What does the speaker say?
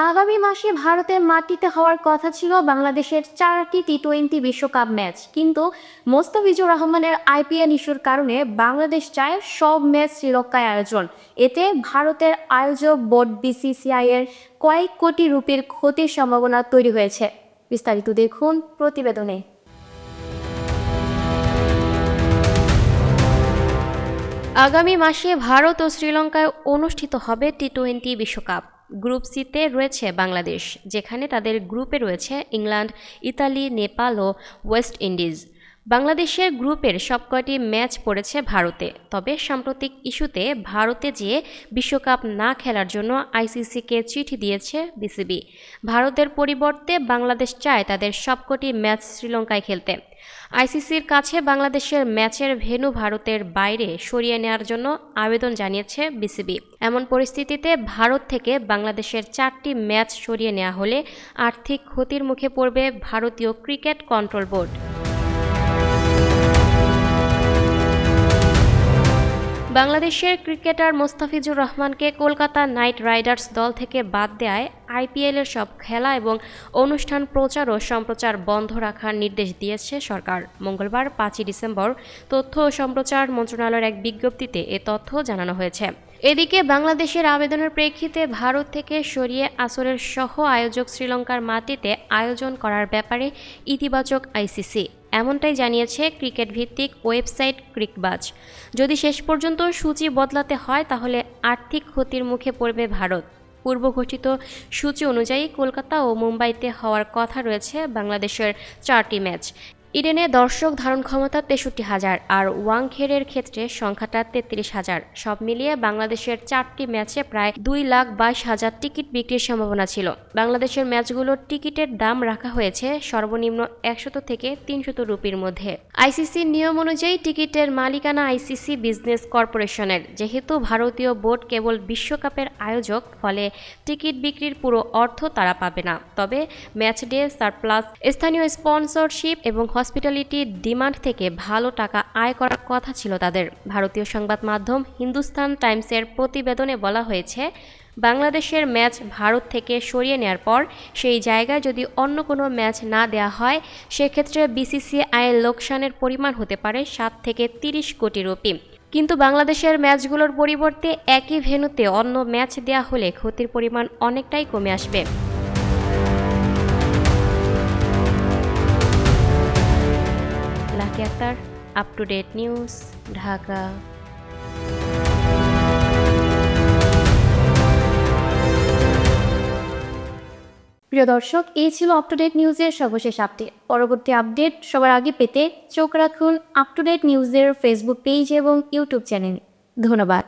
আগামী মাসে ভারতের মাটিতে হওয়ার কথা ছিল বাংলাদেশের 4টি টি-20 বিশ্বকাপ ম্যাচ, কিন্তু মোস্তাফিজুর রহমানের আইপিএল ইস্যুর কারণে বাংলাদেশ চায় সব ম্যাচ শ্রীলঙ্কায় আয়োজন। এতে ভারতের আয়োজক বোর্ড বিসিসিআই এর কয়েক কোটি রুপির ক্ষতির সম্ভাবনা তৈরি হয়েছে। বিস্তারিত দেখুন প্রতিবেদনে। আগামী মাসে ভারত ও শ্রীলঙ্কায় অনুষ্ঠিত হবে টি-20 বিশ্বকাপ। গ্রুপ সিতে রয়েছে বাংলাদেশ, যেখানে তাদের গ্রুপে রয়েছে ইংল্যান্ড, ইতালি, নেপাল ও ওয়েস্ট ইন্ডিজ। বাংলাদেশের গ্রুপের সবকটি ম্যাচ পড়েছে ভারতে। তবে সাম্প্রতিক ইস্যুতে ভারতে যেয়ে বিশ্বকাপ না খেলার জন্য আইসিসিকে চিঠি দিয়েছে বিসিবি। ভারতের পরিবর্তে বাংলাদেশ চায় তাদের সবকটি ম্যাচ শ্রীলঙ্কায় খেলতে। আইসিসির কাছে বাংলাদেশের ম্যাচের ভেন্যু ভারতের বাইরে সরিয়ে নেওয়ার জন্য আবেদন জানিয়েছে বিসিবি। এমন পরিস্থিতিতে ভারত থেকে বাংলাদেশের 4টি ম্যাচ সরিয়ে নেওয়া হলে আর্থিক ক্ষতির মুখে পড়বে ভারতীয় ক্রিকেট কন্ট্রোল বোর্ড। বাংলাদেশের ক্রিকেটার মোস্তাফিজুর রহমানকে কলকাতা নাইট রাইডার্স দল থেকে বাদ দেওয়ায় আইপিএলের সব খেলা এবং অনুষ্ঠান প্রচার ও সম্প্রচার বন্ধ রাখার নির্দেশ দিয়েছে সরকার। মঙ্গলবার 5ই ডিসেম্বর তথ্য ও সম্প্রচার মন্ত্রণালয়ের এক বিজ্ঞপ্তিতে এ তথ্য জানানো হয়েছে। এদিকে বাংলাদেশের আবেদনের প্রেক্ষিতে ভারত থেকে সরিয়ে আসরের সহ আয়োজক শ্রীলঙ্কার মাটিতে আয়োজন করার ব্যাপারে ইতিবাচক আইসিসি। এমনটাই জানিয়েছে ক্রিকেট ভিত্তিক ওয়েবসাইট ক্রিকবাজ। যদি শেষ পর্যন্ত সূচি বদলাতে হয় তাহলে আর্থিক ক্ষতির মুখে পড়বে ভারত। পূর্ব ঘোষিত সূচি অনুযায়ী কলকাতা ও মুম্বাইতে হওয়ার কথা রয়েছে বাংলাদেশের 4টি ম্যাচ। ইডেনে দর্শক ধারণ ক্ষমতা 63,000 আর ওয়াংখেড়ের ক্ষেত্রে সংখ্যাটা 33,000। সব মিলিয়ে বাংলাদেশের 4টি ম্যাচে প্রায় 2,22,000 টিকিট বিক্রির সম্ভাবনা ছিল। বাংলাদেশের ম্যাচগুলোর টিকিটের দাম রাখা হয়েছে সর্বনিম্ন 100 থেকে 300 রুপির মধ্যে। আইসিসির নিয়ম অনুযায়ী টিকিটের মালিকানা আইসিসি বিজনেস কর্পোরেশনের। যেহেতু ভারতীয় বোর্ড কেবল বিশ্বকাপের আয়োজক, ফলে টিকিট বিক্রির পুরো অর্থ তারা পাবে না। তবে ম্যাচ ডে সারপ্লাস, স্থানীয় স্পন্সরশিপ এবং হসপিটালিটি ডিমান্ড থেকে ভালো টাকা আয় করার কথা ছিল তাদের। ভারতীয় সংবাদ মাধ্যম হিন্দুস্তান টাইমসের প্রতিবেদনে বলা হয়েছে, বাংলাদেশের ম্যাচ ভারত থেকে সরিয়ে নেওয়ার পর সেই জায়গায় যদি অন্য কোনো ম্যাচ না দেওয়া হয়, সেক্ষেত্রে বিসিসিআইয়ের লোকসানের পরিমাণ হতে পারে 7 থেকে 30 কোটি রুপি। কিন্তু বাংলাদেশের ম্যাচগুলোর পরিবর্তে একই ভেন্যুতে অন্য ম্যাচ দেওয়া হলে ক্ষতির পরিমাণ অনেকটাই কমে আসবে। Akhtar, up to date news, Dhaka. প্রিয় দর্শক, এই ছিল আপ টু ডেট নিউজের সর্বশেষ আপডেট। পরবর্তী আপডেট সবার আগে পেতে চোখ রাখুন আপ টু ডেট নিউজের ফেসবুক পেজ এবং ইউটিউব চ্যানেল। ধন্যবাদ।